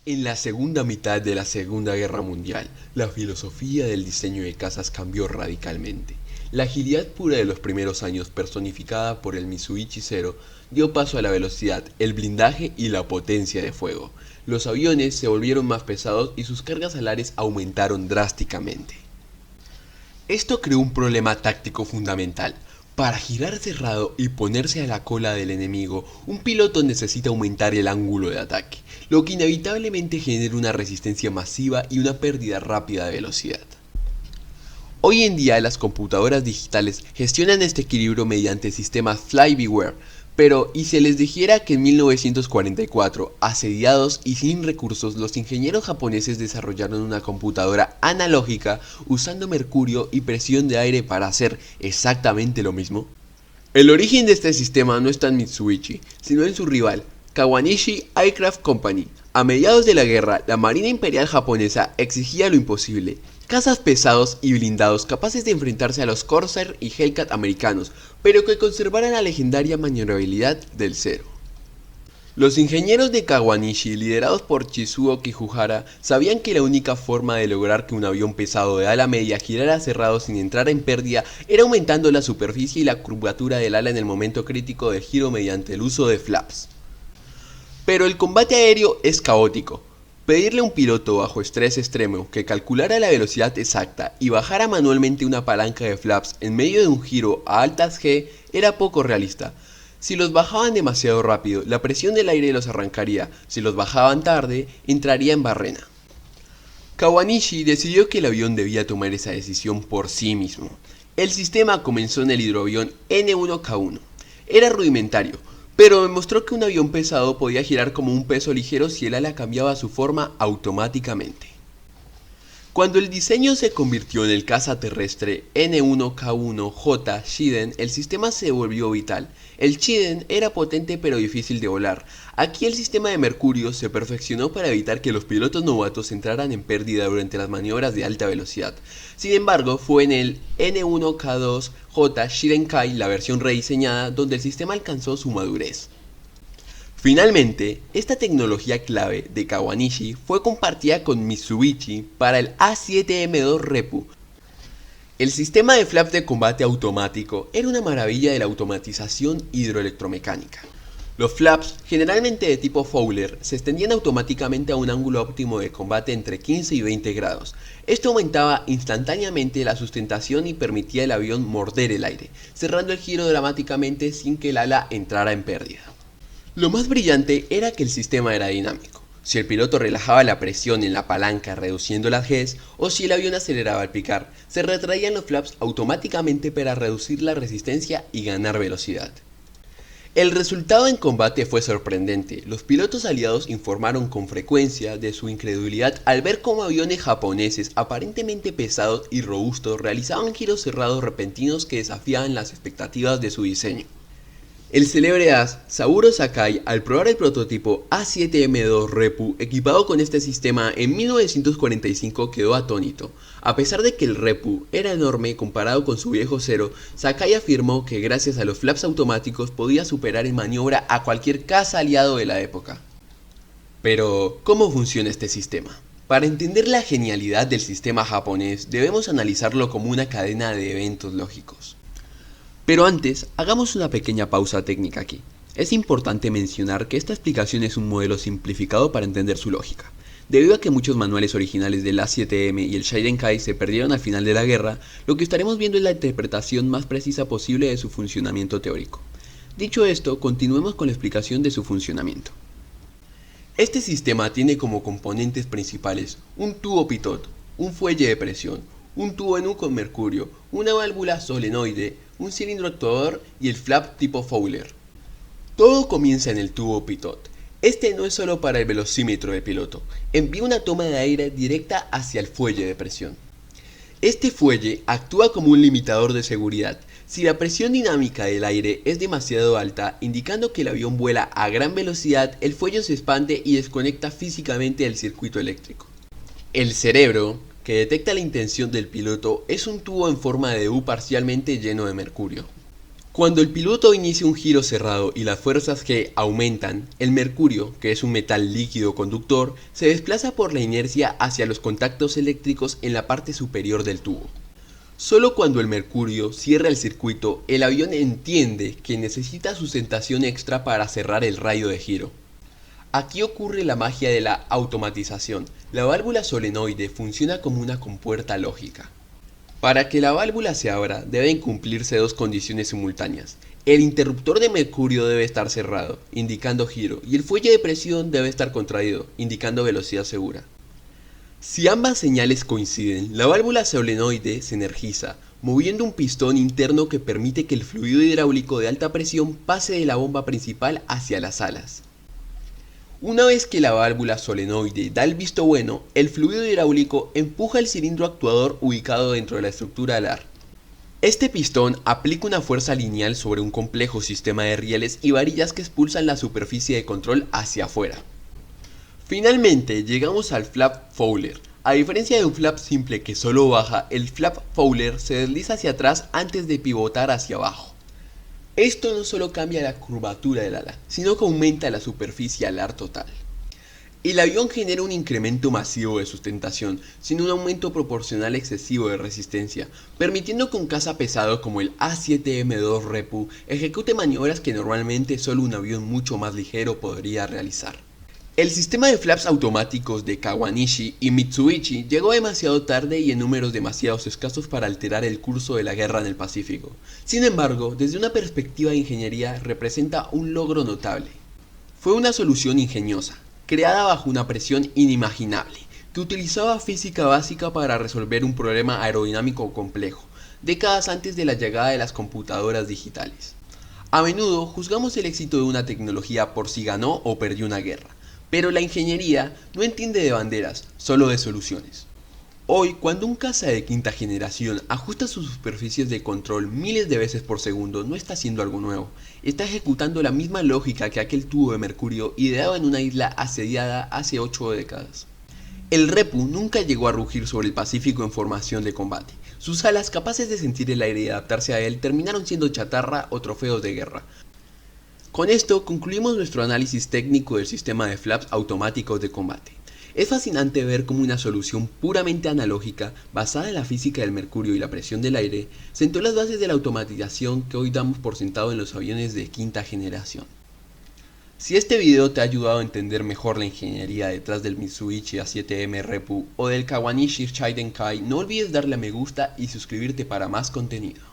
En la segunda mitad de la Segunda Guerra Mundial, la filosofía del diseño de casas cambió radicalmente. La agilidad pura de los primeros años, personificada por el Mitsubishi Zero, dio paso a la velocidad, el blindaje y la potencia de fuego. Los aviones se volvieron más pesados y sus cargas alares aumentaron drásticamente. Esto creó un problema táctico fundamental. Para girar cerrado y ponerse a la cola del enemigo, un piloto necesita aumentar el ángulo de ataque, lo que inevitablemente genera una resistencia masiva y una pérdida rápida de velocidad. Hoy en día las computadoras digitales gestionan este equilibrio mediante sistemas fly-by-wire, pero ¿y se les dijera que en 1944, asediados y sin recursos, los ingenieros japoneses desarrollaron una computadora analógica usando mercurio y presión de aire para hacer exactamente lo mismo? El origen de este sistema no está en Mitsubishi, sino en su rival, Kawanishi Aircraft Company. A mediados de la guerra, la Marina Imperial japonesa exigía lo imposible: cazas pesados y blindados capaces de enfrentarse a los Corsair y Hellcat americanos, pero que conservaran la legendaria maniobrabilidad del Zero. Los ingenieros de Kawanishi, liderados por Shizuo Kikuhara, sabían que la única forma de lograr que un avión pesado de ala media girara cerrado sin entrar en pérdida era aumentando la superficie y la curvatura del ala en el momento crítico de giro mediante el uso de flaps. Pero el combate aéreo es caótico. Pedirle a un piloto bajo estrés extremo que calculara la velocidad exacta y bajara manualmente una palanca de flaps en medio de un giro a altas G era poco realista. Si los bajaban demasiado rápido, la presión del aire los arrancaría; si los bajaban tarde, entraría en barrena. Kawanishi decidió que el avión debía tomar esa decisión por sí mismo. El sistema comenzó en el hidroavión N1K1. Era rudimentario, pero demostró que un avión pesado podía girar como un peso ligero si el ala cambiaba su forma automáticamente. Cuando el diseño se convirtió en el caza terrestre N1K1J Shiden, el sistema se volvió vital. El Shiden era potente pero difícil de volar. Aquí el sistema de mercurio se perfeccionó para evitar que los pilotos novatos entraran en pérdida durante las maniobras de alta velocidad. Sin embargo, fue en el N1K2J Shidenkai, la versión rediseñada, donde el sistema alcanzó su madurez. Finalmente, esta tecnología clave de Kawanishi fue compartida con Mitsubishi para el A7M2 Repu. El sistema de flaps de combate automático era una maravilla de la automatización hidroelectromecánica. Los flaps, generalmente de tipo Fowler, se extendían automáticamente a un ángulo óptimo de combate entre 15 y 20 grados. Esto aumentaba instantáneamente la sustentación y permitía al avión morder el aire, cerrando el giro dramáticamente sin que el ala entrara en pérdida. Lo más brillante era que el sistema era dinámico. Si el piloto relajaba la presión en la palanca reduciendo las Gs, o si el avión aceleraba al picar, se retraían los flaps automáticamente para reducir la resistencia y ganar velocidad. El resultado en combate fue sorprendente. Los pilotos aliados informaron con frecuencia de su incredulidad al ver cómo aviones japoneses aparentemente pesados y robustos realizaban giros cerrados repentinos que desafiaban las expectativas de su diseño. El célebre as Saburo Sakai, al probar el prototipo A7M2 Repu equipado con este sistema en 1945, quedó atónito. A pesar de que el Repu era enorme comparado con su viejo Zero, Sakai afirmó que gracias a los flaps automáticos podía superar en maniobra a cualquier caza aliado de la época. Pero, ¿cómo funciona este sistema? Para entender la genialidad del sistema japonés, debemos analizarlo como una cadena de eventos lógicos. Pero antes, hagamos una pequeña pausa técnica aquí. Es importante mencionar que esta explicación es un modelo simplificado para entender su lógica. Debido a que muchos manuales originales del A7M y el Shidenkai se perdieron al final de la guerra, lo que estaremos viendo es la interpretación más precisa posible de su funcionamiento teórico. Dicho esto, continuemos con la explicación de su funcionamiento. Este sistema tiene como componentes principales un tubo pitot, un fuelle de presión, un tubo NU con mercurio, una válvula solenoide, un cilindro actuador y el flap tipo Fowler. Todo comienza en el tubo pitot. Este no es solo para el velocímetro del piloto, envía una toma de aire directa hacia el fuelle de presión. Este fuelle actúa como un limitador de seguridad. Si la presión dinámica del aire es demasiado alta, indicando que el avión vuela a gran velocidad, el fuelle se expande y desconecta físicamente del circuito eléctrico. El cerebro, que detecta la intención del piloto, es un tubo en forma de U parcialmente lleno de mercurio. Cuando el piloto inicia un giro cerrado y las fuerzas G aumentan, el mercurio, que es un metal líquido conductor, se desplaza por la inercia hacia los contactos eléctricos en la parte superior del tubo. Solo cuando el mercurio cierra el circuito, el avión entiende que necesita sustentación extra para cerrar el radio de giro. Aquí ocurre la magia de la automatización. La válvula solenoide funciona como una compuerta lógica. Para que la válvula se abra, deben cumplirse dos condiciones simultáneas. El interruptor de mercurio debe estar cerrado, indicando giro, y el fuelle de presión debe estar contraído, indicando velocidad segura. Si ambas señales coinciden, la válvula solenoide se energiza, moviendo un pistón interno que permite que el fluido hidráulico de alta presión pase de la bomba principal hacia las alas. Una vez que la válvula solenoide da el visto bueno, el fluido hidráulico empuja el cilindro actuador ubicado dentro de la estructura alar. Este pistón aplica una fuerza lineal sobre un complejo sistema de rieles y varillas que expulsan la superficie de control hacia afuera. Finalmente llegamos al flap Fowler. A diferencia de un flap simple que solo baja, el flap Fowler se desliza hacia atrás antes de pivotar hacia abajo. Esto no solo cambia la curvatura del ala, sino que aumenta la superficie alar total. El avión genera un incremento masivo de sustentación, sin un aumento proporcional excesivo de resistencia, permitiendo que un caza pesado como el A7M2 Repu ejecute maniobras que normalmente solo un avión mucho más ligero podría realizar. El sistema de flaps automáticos de Kawanishi y Mitsubishi llegó demasiado tarde y en números demasiado escasos para alterar el curso de la guerra en el Pacífico. Sin embargo, desde una perspectiva de ingeniería representa un logro notable. Fue una solución ingeniosa, creada bajo una presión inimaginable, que utilizaba física básica para resolver un problema aerodinámico complejo, décadas antes de la llegada de las computadoras digitales. A menudo juzgamos el éxito de una tecnología por si ganó o perdió una guerra. Pero la ingeniería no entiende de banderas, solo de soluciones. Hoy, cuando un caza de quinta generación ajusta sus superficies de control miles de veces por segundo, no está haciendo algo nuevo. Está ejecutando la misma lógica que aquel tubo de mercurio ideado en una isla asediada hace 8 décadas. El Repu nunca llegó a rugir sobre el Pacífico en formación de combate. Sus alas, capaces de sentir el aire y adaptarse a él, terminaron siendo chatarra o trofeos de guerra. Con esto concluimos nuestro análisis técnico del sistema de flaps automáticos de combate. Es fascinante ver cómo una solución puramente analógica, basada en la física del mercurio y la presión del aire, sentó las bases de la automatización que hoy damos por sentado en los aviones de quinta generación. Si este video te ha ayudado a entender mejor la ingeniería detrás del Mitsubishi A7M Repu o del Kawanishi Shiden Kai, no olvides darle a me gusta y suscribirte para más contenido.